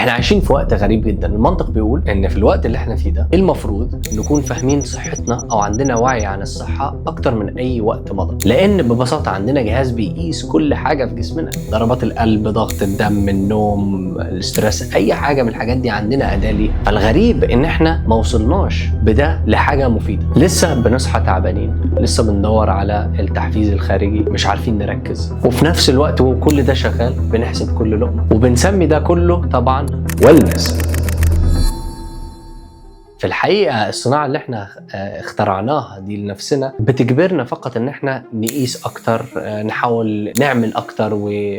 احنا عايشين في وقت غريب جدا. المنطق بيقول ان في الوقت اللي احنا فيه ده المفروض نكون فاهمين صحتنا او عندنا وعي عن الصحة اكتر من اي وقت مضى، لان ببساطة عندنا جهاز بيقيس كل حاجة في جسمنا، ضربات القلب، ضغط الدم، النوم، الاسترس، اي حاجة من الحاجات دي عندنا أداة ليها. فالغريب ان احنا ما وصلناش بده لحاجة مفيدة، لسه بنصحى تعبانين، لسه بندور على التحفيز الخارجي، مش عارفين نركز، وفي نفس الوقت وكل ده شغال بنحسب كل لقمة وبنسمي ده كله طبعا wellness. في الحقيقة الصناعة اللي احنا اخترعناها دي لنفسنا بتجبرنا فقط ان احنا نقيس اكتر، نحاول نعمل اكتر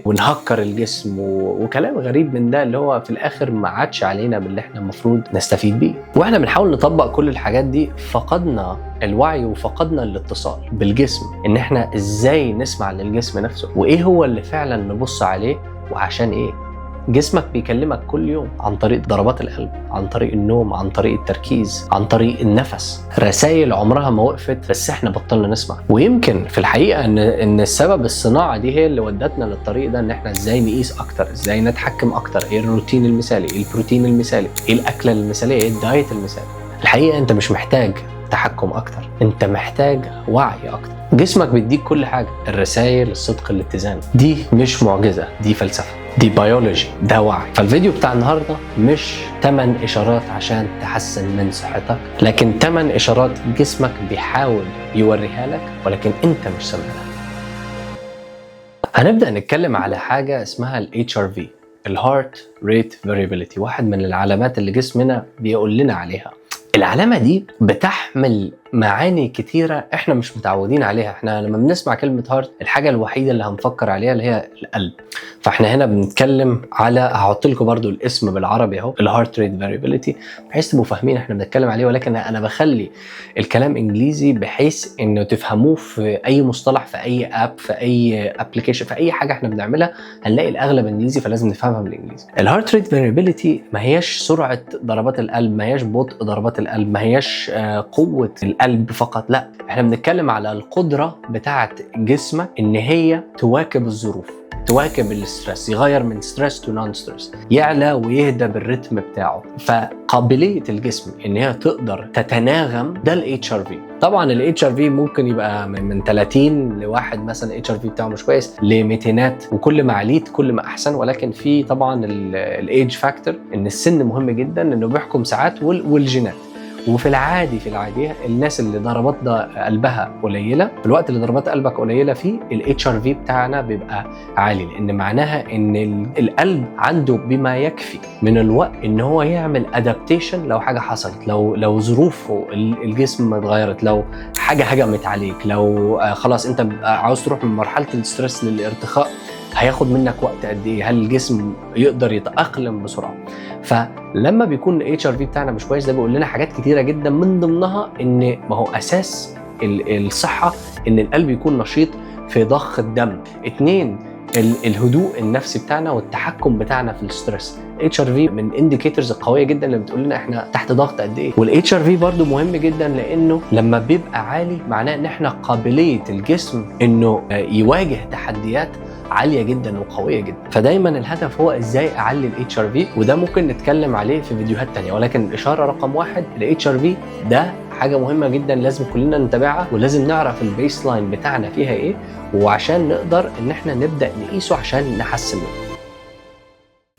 ونهكر الجسم وكلام غريب من ده، اللي هو في الاخر ما عادش علينا باللي احنا المفروض نستفيد بيه. واحنا بنحاول نطبق كل الحاجات دي فقدنا الوعي وفقدنا الاتصال بالجسم، ان احنا ازاي نسمع للجسم نفسه وايه هو اللي فعلا نبص عليه وعشان ايه. جسمك بيكلمك كل يوم عن طريق ضربات القلب، عن طريق النوم، عن طريق التركيز، عن طريق النفس، رسائل عمرها ما وقفت بس احنا بطلنا نسمع. ويمكن في الحقيقة ان السبب الصناعة دي هي اللي ودتنا للطريق ده، ان احنا ازاي نقيس اكتر، ازاي نتحكم اكتر، ايه الروتين المثالي، ايه البروتين المثالي، ايه الاكلة المثالية، ايه الدايت المثالي. الحقيقة انت مش محتاج تحكم اكتر، انت محتاج وعي اكتر. جسمك بيديك كل حاجة، الرسائل، الصدق، الاتزان. دي مش معجزة، دي فلسفة، دي بيولوجي، ده وعي. فالفيديو بتاع النهاردة مش 8 إشارات عشان تحسن من صحتك، لكن 8 إشارات جسمك بيحاول يوريها لك ولكن انت مش سامعها. هنبدأ نتكلم على حاجة اسمها ال HRV، ال Heart Rate Variability، واحد من العلامات اللي جسمنا بيقول لنا عليها. العلامة دي بتحمل معاني كتيرة احنا مش متعودين عليها. احنا لما بنسمع كلمة هارت الحاجة الوحيدة اللي هنفكر عليها اللي هي القلب. فاحنا هنا بنتكلم على، هحط لكم برضو الاسم بالعربي اهو، الهارت ريت فاريبيليتي، بحيث تبقوا فاهمين احنا بنتكلم عليه. ولكن انا بخلي الكلام انجليزي بحيث انه تفهموه في اي مصطلح، في اي اب، في اي ابلكيشن، في اي حاجة احنا بنعملها هنلاقي الاغلب انجليزي، فلازم نفهمها بالانجليزي. الهارت ريت فاريبيليتي ما هياش سرعة ضربات القلب، ما هياش بطء ضربات القلب، ما هياش قوة القلب فقط، لا، احنا بنتكلم على القدرة بتاعة جسمك ان هي تواكب الظروف، تواكب الاسترس، يغير من ستريس تو نون ستريس، يعلى ويهدى بالرتم بتاعه. فقابلية الجسم ان هي تقدر تتناغم، ده ال HRV. طبعا ال HRV ممكن يبقى من 30 لواحد مثلا HRV بتاعه مش كويس ل200، وكل ما عليت كل ما احسن. ولكن في طبعا الايج فاكتور، ان السن مهم جدا، انه بيحكم ساعات، والجينات. وفي العادية الناس اللي ضربات قلبها قليلة، في الوقت اللي ضربات قلبك قليلة فيه ال HRV بتاعنا بيبقى عالي، لأن معناها إن القلب عنده بما يكفي من الوقت إن هو يعمل أدابتيشن لو حاجة حصلت، لو ظروفه الجسم اتغيرت، لو حاجة هجمت عليك، لو خلاص أنت عاوز تروح من مرحلة الاسترس للارتخاء، هياخد منك وقت قد ايه؟ هل الجسم يقدر يتأقلم بسرعة؟ فلما بيكون ال HRV بتاعنا مش كويس، ده بيقول لنا حاجات كتيرة جدا، من ضمنها ان ما هو اساس الصحة ان القلب يكون نشيط في ضخ الدم. 2، الهدوء النفسي بتاعنا والتحكم بتاعنا في الستريس. HRV من انديكيتورز القويه جدا اللي بتقول لنا احنا تحت ضغط قد ايه. وال HRV برضو مهم جدا، لانه لما بيبقى عالي معناه ان احنا قابليه الجسم انه يواجه تحديات عاليه جدا وقويه جدا. فدايما الهدف هو ازاي اعلي ال HRV، وده ممكن نتكلم عليه في فيديوهات تانية. ولكن الاشاره رقم 1 ال HRV ده حاجه مهمه جدا، لازم كلنا نتابعها، ولازم نعرف البيس لاين بتاعنا فيها ايه، وعشان نقدر ان احنا نبدا نقيسه عشان نحسن منه.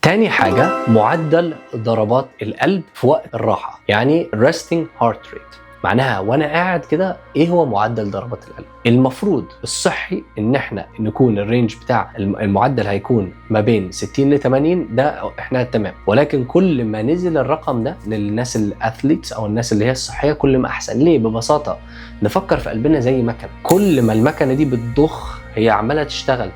تاني حاجة معدل ضربات القلب في وقت الراحة، يعني resting heart rate. معناها وانا قاعد كده ايه هو معدل ضربات القلب؟ المفروض الصحي ان احنا نكون الرينج بتاع المعدل هيكون ما بين 60 ل 80، ده احنا تمام. ولكن كل ما نزل الرقم ده للناس الاثليتس او الناس اللي هي الصحية كل ما احسن. ليه؟ ببساطة نفكر في قلبنا زي مكنة، كل ما المكنة دي بتضخ هي عمالة تشتغل.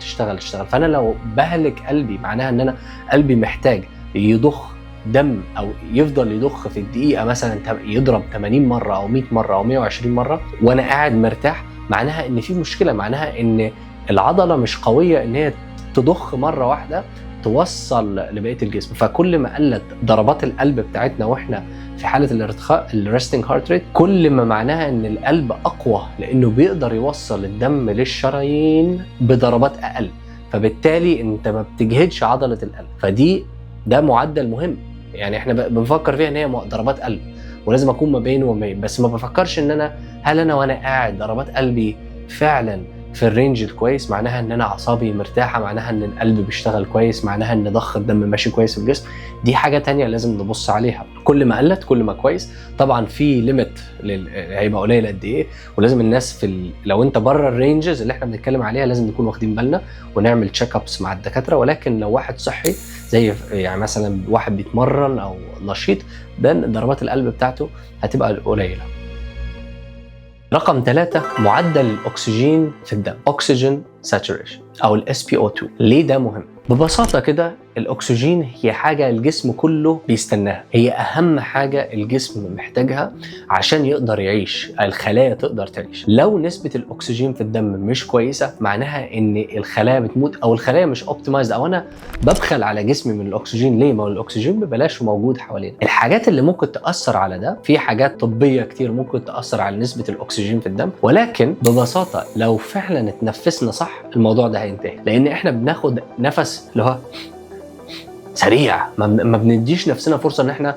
فانا لو بهلك قلبي معناها ان انا قلبي محتاج يضخ دم، او يفضل يضخ في الدقيقه مثلا يضرب 80 مره او 100 مره او 120 مره وانا قاعد مرتاح، معناها ان في مشكله، معناها ان العضله مش قويه ان هي تضخ مره واحده توصل لبقيه الجسم. فكل ما قلت ضربات القلب بتاعتنا واحنا في حاله الارتخاء الريستنج هارت ريت، كل ما معناها ان القلب اقوى، لانه بيقدر يوصل الدم للشرايين بضربات اقل، فبالتالي انت ما بتجهدش عضله القلب. فدي ده معدل مهم. يعني احنا بنفكر فيها ان هي ضربات قلب ولازم اكون ما بين وما بين، بس ما بفكرش ان انا هل انا وانا قاعد ضربات قلبي فعلا في الرينج الكويس، معناها ان انا اعصابي مرتاحه، معناها ان القلب بيشتغل كويس، معناها ان ضخ الدم ماشي كويس في الجسم. دي حاجه تانية لازم نبص عليها. كل ما قلت كل ما كويس. طبعا في ليميت هيبقى قليل قد ايه، ولازم الناس لو انت بره الرينجز اللي احنا بنتكلم عليها لازم نكون واخدين بالنا ونعمل تشيك ابس مع الدكاتره. ولكن لو واحد صحي زي يعني مثلا واحد بيتمرن او نشيط، ده ضربات القلب بتاعته هتبقى قليله. رقم 3 معدل الأكسجين في الدم، Oxygen Saturation أو ال SpO2. ليه ده مهم؟ ببساطة كده الأكسجين هي حاجة الجسم كله بيستناها، هي أهم حاجة الجسم محتاجها عشان يقدر يعيش، الخلايا تقدر تعيش. لو نسبة الأكسجين في الدم مش كويسة معناها إن الخلايا بتموت أو الخلايا مش أوبتمايزد، أو أنا ببخل على جسمي من الأكسجين. ليه؟ ما هو الأكسجين ببلاش وموجود حوالينا. الحاجات اللي ممكن تأثر على ده، في حاجات طبية كتير ممكن تأثر على نسبة الأكسجين في الدم، ولكن ببساطة لو فعلا اتنفسنا صح الموضوع ده هينتهي. لأن إحنا بناخد نفس اللي هو سريع، ما بنديش نفسنا فرصة ان احنا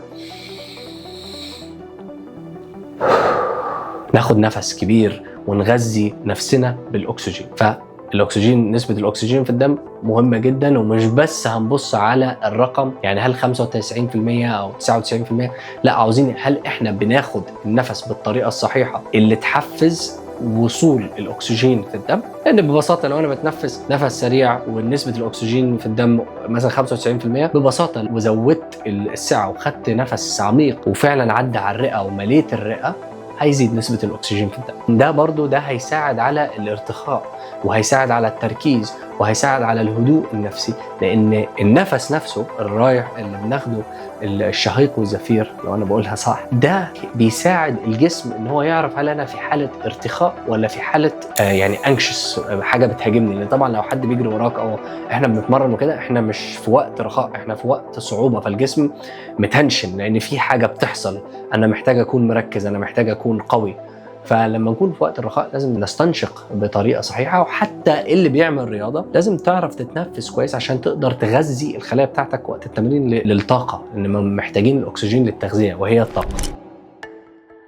ناخد نفس كبير ونغذي نفسنا بالاكسجين. فالاكسجين، نسبة الاكسجين في الدم مهمة جدا، ومش بس هنبص على الرقم يعني هل 95% او 99%، لا، عاوزين هل احنا بناخد النفس بالطريقة الصحيحة اللي تحفز وصول الاكسجين في الدم. لان ببساطه لو انا بتنفس نفس سريع ونسبه الاكسجين في الدم مثلا 95%، ببساطه وزودت السعه وخدت نفس عميق وفعلا عدى على الرئه ومليت الرئه، هيزيد نسبه الاكسجين في الدم. ده برضو ده هيساعد على الارتخاء وهيساعد على التركيز وهيساعد على الهدوء النفسي. لان النفس نفسه الرايح اللي بناخده، الشهيق والزفير لو انا بقولها صح، ده بيساعد الجسم ان هو يعرف هل انا في حاله ارتخاء ولا في حاله يعني انكشس، حاجه بتهاجمني. لان طبعا لو حد بيجري وراك او احنا بنتمرن وكده، احنا مش في وقت رخاء، احنا في وقت صعوبه، فالجسم متنشن لان في حاجه بتحصل، انا محتاج اكون مركز، انا محتاج اكون قوي. فلما نكون في وقت الرخاء لازم نستنشق بطريقه صحيحه. وحتى اللي بيعمل رياضه لازم تعرف تتنفس كويس عشان تقدر تغذي الخلايا بتاعتك وقت التمرين للطاقه، لان محتاجين الاكسجين للتغذيه وهي الطاقه.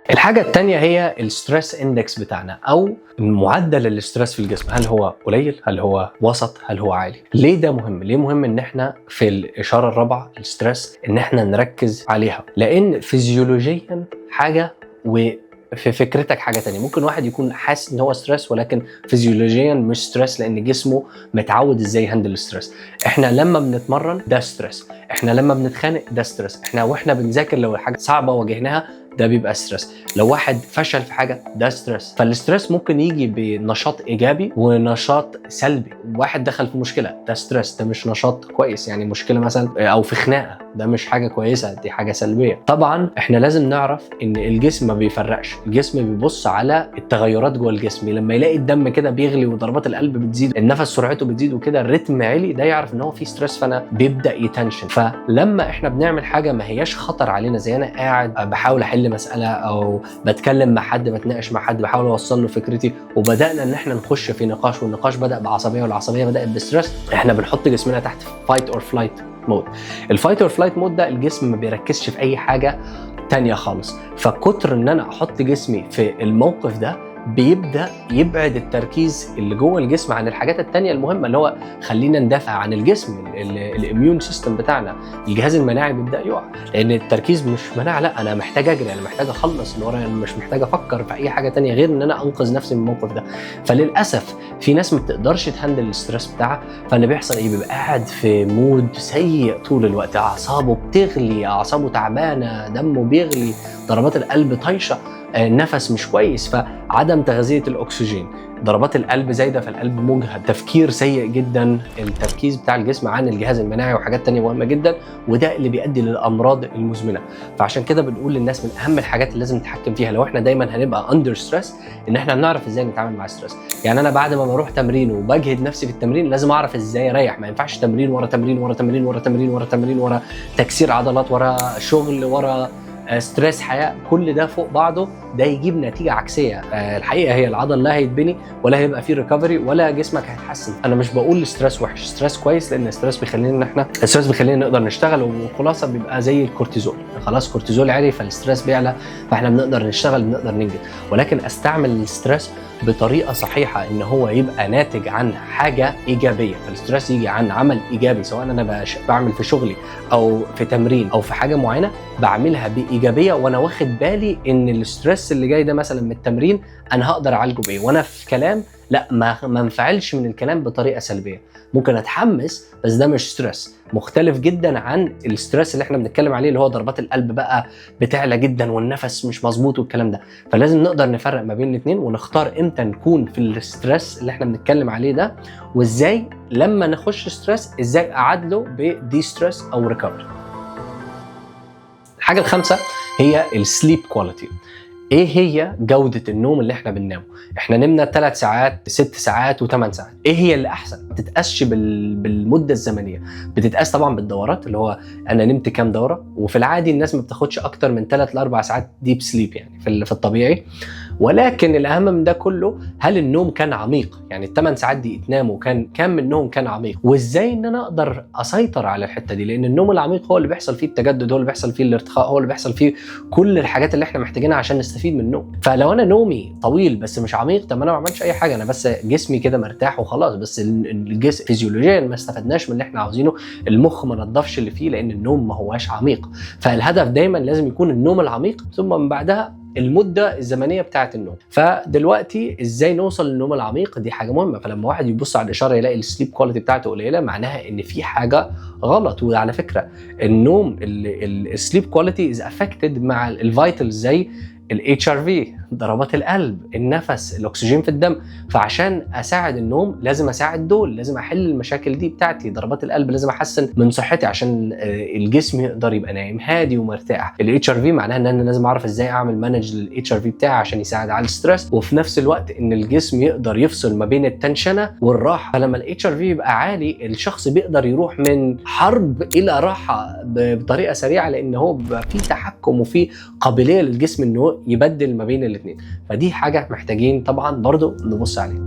الحاجة التانية هي الستريس اندكس بتاعنا او معدل الاسترس في الجسم، هل هو قليل، هل هو وسط، هل هو عالي. ليه ده مهم؟ ليه مهم ان احنا في الاشارة الرابعة الستريس ان احنا نركز عليها؟ لان فيزيولوجيا حاجة وفي فكرتك حاجة تانية. ممكن واحد يكون حاسس ان هو ستريس ولكن فيزيولوجيا مش ستريس، لان جسمه متعود ازاي يهندل الستريس. احنا لما بنتمرن ده ستريس، احنا لما بنتخانق ده ستريس، احنا واحنا بنذاكر لو حاجة صعبة واجهناها ده بيبقى ستريس، لو واحد فشل في حاجه ده ستريس. فالستريس ممكن يجي بنشاط ايجابي ونشاط سلبي. واحد دخل في مشكله ده ستريس، ده مش نشاط كويس، يعني مشكله مثلا او في خناقه ده مش حاجه كويسه، دي حاجه سلبيه. طبعا احنا لازم نعرف ان الجسم ما بيفرقش، الجسم بيبص على التغيرات جوه الجسم. لما يلاقي الدم كده بيغلي وضربات القلب بتزيد، النفس سرعته بتزيد وكده الريتم عالي، ده يعرف ان هو في ستريس، فانا بيبدا يتنشن. فلما احنا بنعمل حاجه ما هياش خطر علينا، زي انا قاعد بحاول احل مساله او بتكلم مع حد، بتناقش مع حد، بحاول اوصل له فكرتي، وبدانا ان احنا نخش في نقاش، والنقاش بدا بعصبيه والعصبيه بدات بستريس، احنا بنحط جسمنا تحت فايت اور فلايت مود. الفايت اور فلايت مود ده الجسم ما بيركزش في اي حاجه تانية خالص. فكتر ان انا احط جسمي في الموقف ده بيبدا يبعد التركيز اللي جوه الجسم عن الحاجات التانية المهمه، اللي هو خلينا ندافع عن الجسم. الاميون سيستم بتاعنا، الجهاز المناعي بيبدا يقع، لان التركيز مش مناعه، لا انا محتاج اجري، انا محتاج اخلص اللي ورايا، انا مش محتاج افكر في اي حاجه تانية غير ان انا انقذ نفسي من الموقف ده. فللاسف في ناس ما بتقدرش تهندل الاسترس بتاعها، فاللي بيحصل ايه؟ بيبقى قاعد في مود سيء طول الوقت، اعصابه بتغلي، اعصابه تعبانه، دمه بيغلي، ضربات القلب طايشه، النفس مش كويس، فعدم تغذية الأكسجين، ضربات القلب زايدة، فالقلب مجهد، تفكير سيء جدا، التركيز بتاع الجسم عن الجهاز المناعي وحاجات تانية مهمة جدا، وده اللي بيؤدي للأمراض المزمنة. فعشان كده بنقول للناس من أهم الحاجات اللي لازم نتحكم فيها لو احنا دايما هنبقى أندر ستريس، إن احنا نعرف إزاي نتعامل مع الستريس. يعني أنا بعد ما بروح تمرين وبجهد نفسي في التمرين لازم أعرف إزاي أريح. ما ينفعش تمرين ورا تمرين ورا تمرين ورا تمرين ورا تمرين ورا تكسير عضلات ورا شغل ورا ستريس، حياه، كل ده فوق بعضه ده يجيب نتيجه عكسيه. الحقيقه هي العضل لا هيتبني ولا هيبقى فيه ريكفري ولا جسمك هيتحسن. انا مش بقول الستريس وحش، ستريس كويس، لان الستريس بيخلينا نقدر نشتغل، والخلاصه بيبقى زي الكورتيزول، خلاص كورتيزول عالي فالستريس بيعلى فاحنا بنقدر نشتغل، بنقدر ننجز. ولكن استعمل الستريس بطريقه صحيحه، ان هو يبقى ناتج عن حاجه ايجابيه. فالستريس يجي عن عمل ايجابي، سواء انا بعمل في شغلي او في تمرين او في حاجه معينه بعملها بايجابيه، وانا واخد بالي ان الستريس اللي جاي ده مثلا من التمرين انا هقدر اعالجه بايه، وانا في كلام لا ما انفعلش من الكلام بطريقه سلبيه. ممكن اتحمس بس ده مش ستريس، مختلف جدا عن الستريس اللي احنا بنتكلم عليه، اللي هو ضربات القلب بقى بتعلى جدا والنفس مش مظبوط والكلام ده. فلازم نقدر نفرق ما بين الاثنين، ونختار امتى نكون في الستريس اللي احنا بنتكلم عليه ده، وازاي لما نخش ستريس ازاي اعادله بدي ستريس او ريكفري. الحاجه الخامسه هي السليب كواليتي. ايه هي جودة النوم اللي احنا بننامه؟ احنا نمنا 3 ساعات 6 ساعات و8 ساعات، ايه هي اللي احسن؟ ما بتتقاسش بالمدة الزمنية، بتتقاس طبعا بالدورات، اللي هو انا نمت كام دورة، وفي العادي الناس ما بتاخدش اكتر من 3 ل 4 ساعات ديب سليب يعني في الطبيعي. ولكن الاهم من ده كله، هل النوم كان عميق؟ يعني ال8 ساعات دي اتناموا كان منهم كان عميق، وازاي ان انا اقدر اسيطر على الحته دي، لان النوم العميق هو اللي بيحصل فيه التجدد، هو اللي بيحصل فيه الارتخاء، هو اللي بيحصل فيه كل الحاجات اللي احنا محتاجينها عشان نستفيد من النوم. فلو انا نومي طويل بس مش عميق، طب انا ما عملتش اي حاجه، انا بس جسمي كده مرتاح وخلاص، بس الجسم فيزيولوجيا ما استفدناش من اللي احنا عاوزينه، المخ ما نضفش اللي فيه، لان النوم ما هواش عميق. فالهدف دايما لازم يكون النوم العميق، ثم من بعدها المده الزمنيه بتاعه النوم. فدلوقتي ازاي نوصل للنوم العميق؟ دي حاجه مهمه. فلما واحد يبص على الاشاره يلاقي السليب كواليتي بتاعته قليله، معناها ان في حاجه غلط. وعلى فكره النوم السليب كواليتي از افكتد مع الفيتالز زي الاتش ار في، ضربات القلب، النفس، الاكسجين في الدم. فعشان اساعد النوم لازم اساعد دول، لازم احل المشاكل دي بتاعتي. ضربات القلب لازم احسن من صحتي عشان الجسم يقدر يبقى نايم هادي ومرتاح. الاتش ار في معناها ان انا لازم اعرف ازاي اعمل مانج للاتش ار في بتاعي عشان يساعد على الستريس، وفي نفس الوقت ان الجسم يقدر يفصل ما بين التنشنه والراحه. فلما الاتش ار في يبقى عالي، الشخص بيقدر يروح من حرب الى راحه بطريقه سريعه، لان هو بيبقى في تحكم وفي قابليه للجسم انه يبدل ما بين الاثنين. فدي حاجه محتاجين طبعا برضو نبص عليها.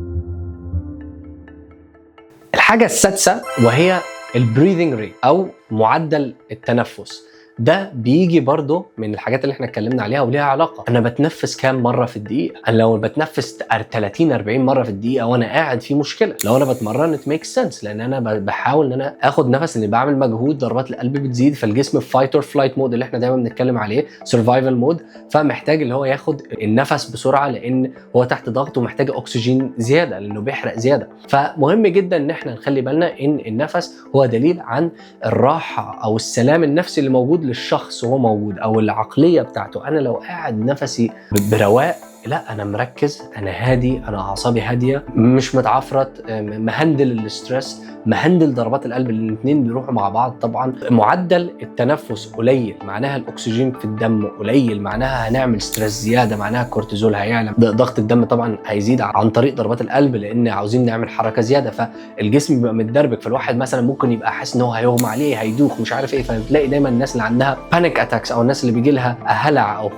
الحاجه السادسه وهي البريذنج ريت او معدل التنفس. ده بيجي برضه من الحاجات اللي احنا اتكلمنا عليها وليها علاقه. انا بتنفس كام مره في الدقيقه؟ انا لو بتنفس 30 40 مره في الدقيقه وانا قاعد في مشكله. لو انا بتمرن ات ميك سنس، لان انا بحاول ان انا اخد نفس، اني بعمل مجهود، ضربات القلب بتزيد، فالجسم في فايت اور فلايت مود اللي احنا دايما بنتكلم عليه، سرفايفل مود، فمحتاج اللي هو ياخد النفس بسرعه، لان هو تحت ضغط ومحتاج اكسجين زياده لانه بيحرق زياده. فمهم جدا ان احنا نخلي بالنا ان النفس هو دليل عن الراحه او السلام النفسي اللي موجود للشخص وهو موجود، او العقليه بتاعته. انا لو قاعد نفسي برواق، لا انا مركز، انا هادي، انا اعصابي هاديه، مش متعفرت، مهندل الاسترس، مهندل ضربات القلب، الاثنين بيروحوا مع بعض. طبعا معدل التنفس قليل معناها الاكسجين في الدم قليل، معناها هنعمل ستريس زياده، معناها الكورتيزول هيعلى، ضغط الدم طبعا هيزيد عن طريق ضربات القلب، لان عاوزين نعمل حركه زياده، فالجسم بيبقى متدربك. فالواحد مثلا ممكن يبقى حاسس ان هو هيغمى عليه، هيدوخ، مش عارف ايه. فتلاقي دايما الناس اللي عندها بانيك اتاكس، او الناس اللي بيجي لها هلع او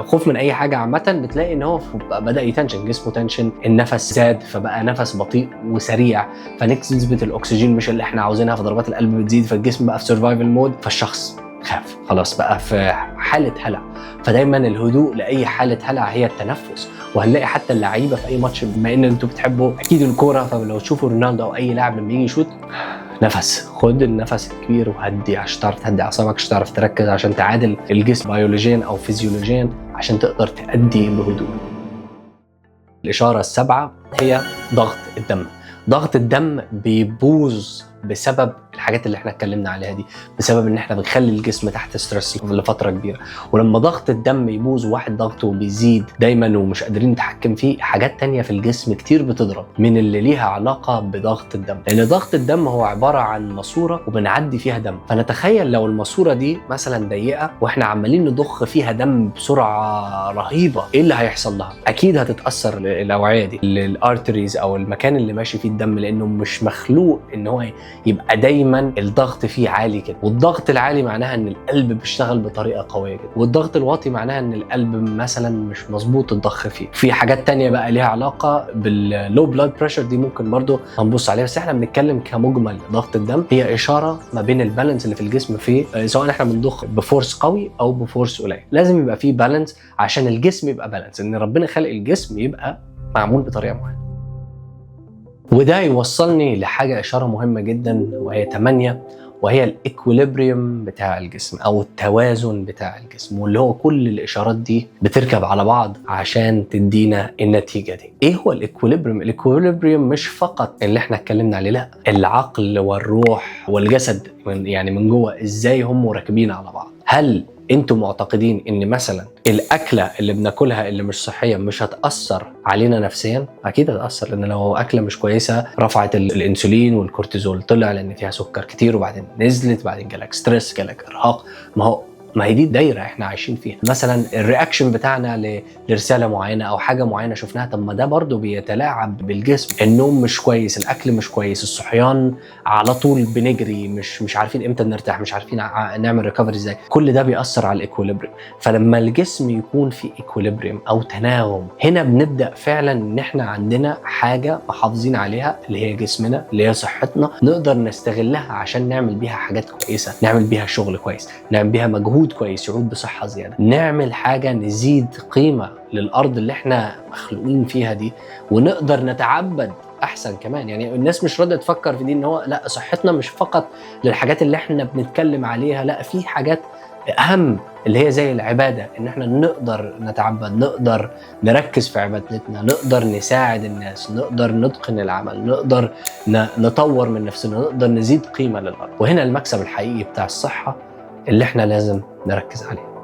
خوف من اي حاجه عامه، بتلاقي ان هو بدا يتنشن، جسمه تنشن، النفس زاد، فبقى نفس بطيء وسريع، فنسبه الاكسجين مش اللي احنا عاوزينها، فضربات القلب بتزيد، فالجسم بقى في سرفايفل مود، فالشخص خاف، خلاص بقى في حاله هلع. فدايما الهدوء لاي حاله هلع هي التنفس. وهنلاقي حتى اللعيبه في اي ماتش، بما ان انتوا بتحبوا اكيد الكوره، فلو تشوفوا رونالدو او اي لاعب لما يجي يشوط، نفس، خد النفس الكبير وهدي عشان تعرف تهدي اعصابك، عشان تعرف تركز، عشان تعادل الجسم بيولوجيا او فيزيولوجيا، عشان تقدر تأدي بهدوء. الإشارة السابعة هي ضغط الدم. ضغط الدم بيبوظ بسبب الحاجات اللي احنا اتكلمنا عليها دي، بسبب ان احنا بنخلي الجسم تحت ستريس لفتره كبيره. ولما ضغط الدم يبوظ، واحد ضغطه بيزيد دايما ومش قادرين نتحكم فيه، حاجات تانية في الجسم كتير بتضرب من اللي ليها علاقه بضغط الدم، لان ضغط الدم هو عباره عن ماسوره وبنعدي فيها دم. فنتخيل لو الماسوره دي مثلا ضيقه واحنا عمالين نضخ فيها دم بسرعه رهيبه، ايه اللي هيحصل لها؟ اكيد هتتاثر الاوعيه دي، الارتريز او المكان اللي ماشي فيه الدم، لانه مش مخلوق ان هو يبقى دايما الضغط فيه عالي كده، والضغط العالي معناها ان القلب بيشتغل بطريقه قويه جدا، والضغط الواطي معناها ان القلب مثلا مش مظبوط الضخ فيه. في حاجات تانية بقى ليها علاقه باللو بلاد بريشر، دي ممكن برضو هنبص عليها، بس احنا بنتكلم كمجمل. ضغط الدم هي اشاره ما بين البالانس اللي في الجسم فيه، سواء احنا بنضخ بفورس قوي او بفورس قليل. لازم يبقى فيه بالانس عشان الجسم يبقى بالانس، ان ربنا خلق الجسم يبقى معمول بطريقه معينه. وده يوصلني لحاجه اشاره مهمه جدا، وهي 8، وهي الايكوليبريم بتاع الجسم او التوازن بتاع الجسم، واللي هو كل الاشارات دي بتركب على بعض عشان تدينا النتيجه دي. ايه هو الايكوليبريم؟ الايكوليبريم مش فقط اللي احنا اتكلمنا عليه، لا، العقل والروح والجسد يعني من جوه ازاي هم راكبين على بعض. هل انتم معتقدين ان مثلا الاكله اللي بناكلها اللي مش صحيه مش هتاثر علينا نفسيا؟ اكيد هتاثر، لان لو اكله مش كويسه رفعت الانسولين والكورتيزول، طلع لان فيها سكر كتير، وبعدين نزلت، بعدين جالك ستريس، جالك ارهاق. ما هي دي الدايره احنا عايشين فيها. مثلا الرياكشن بتاعنا لرساله معينه او حاجه معينه شفناها، طب ما ده برضو بيتلاعب بالجسم. النوم مش كويس، الاكل مش كويس، الصحيان على طول بنجري، مش عارفين امتى نرتاح، مش عارفين نعمل ريكفري ازاي، كل ده بيأثر على الايكوليبريم. فلما الجسم يكون في ايكوليبريم او تناغم، هنا بنبدا فعلا ان احنا عندنا حاجه محافظين عليها، اللي هي جسمنا، اللي هي صحتنا، نقدر نستغلها عشان نعمل بيها حاجات كويسه، نعمل بيها شغل كويس، نعمل بيها مجهود كويس يعود بصحه زياده، نعمل حاجه نزيد قيمه للارض اللي احنا مخلوقين فيها دي، ونقدر نتعبد احسن كمان. يعني الناس مش راضيه تفكر في دي، ان هو لا، صحتنا مش فقط للحاجات اللي احنا بنتكلم عليها، لا، في حاجات اهم اللي هي زي العباده، ان احنا نقدر نتعبد، نقدر نركز في عبادتنا، نقدر نساعد الناس، نقدر نتقن العمل، نقدر نطور من نفسنا، نقدر نزيد قيمه للارض. وهنا المكسب الحقيقي بتاع الصحه اللي احنا لازم نركز عليه.